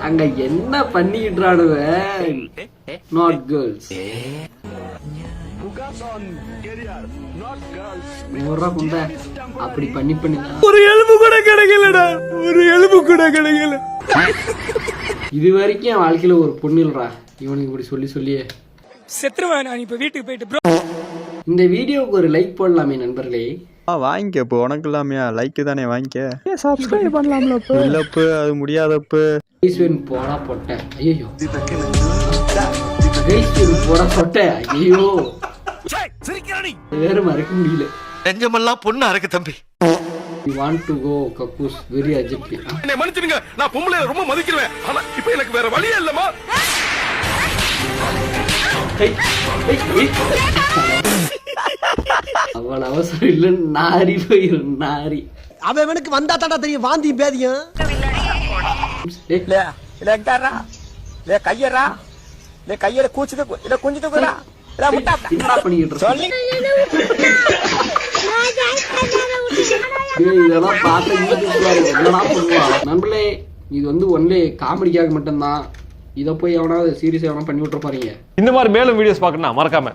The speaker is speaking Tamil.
அங்க என்ன பண்ணிக்கிட்டானுவ? Not girls. அப்படி பண்ணி ஒரு எலும்பு கூட கிடைக்கலடா, ஒரு எலும்பு கூட கிடைக்கல. இது வரைக்கும் என் வாழ்க்கையில ஒரு பொண்ணு இல்லடா இவனுக்கு இப்படி சொல்லியே செத்துருவேன் நான் இப்ப வீட்டுக்கு போயிட்டு ப்ரோ. இந்த வீடியோவுக்கு ஒரு லைக் போடலாமே நண்பர்களே. வாங்கிக்க இப்போ உனக்கு இல்லாமையா லைக் தானே வாங்கிக்க. சப்ஸ்கிரைப் பண்ணலாம்ல இல்லப்பு அது முடியாதப்பு. கைஸ்வன் போடா போட்ட ஐயோ, கைஸ்வன் போடா போட்ட ஐயோ, வேற மறக்க முடியல. நெஞ்சமெல்லாம் பொண்ணு அறக்கு தம்பி. You want to go கக்கூஸ் very urgently. என்னை மன்னிச்சிடுங்க, நான் பொம்பளை ரொம்ப மதிக்கிறேன். ஆனா இப்போ எனக்கு வேற வழியே இல்லமா. அவள் அவசரம் இல்ல, நாரி போயிரு நாரி. அவனுக்கு வந்தா தாண்டா தெரியும் வாந்தி பேதியும். கையில கூச்சுது குஞ்சுது என்ன பண்ணிக்கிட்டு இருக்க? இதெல்லாம் பார்த்தா என்னடா பண்ணுவா நண்பர்களே. இது வந்து ஒன்லே காமெடிக்காக மட்டும்தான். இதை போய் எவனாவது சீரியஸா எவனா பண்ணி விட்டுற பாருங்க. இந்த மாதிரி மேலும் வீடியோஸ் பார்க்கணும்னா மறக்காம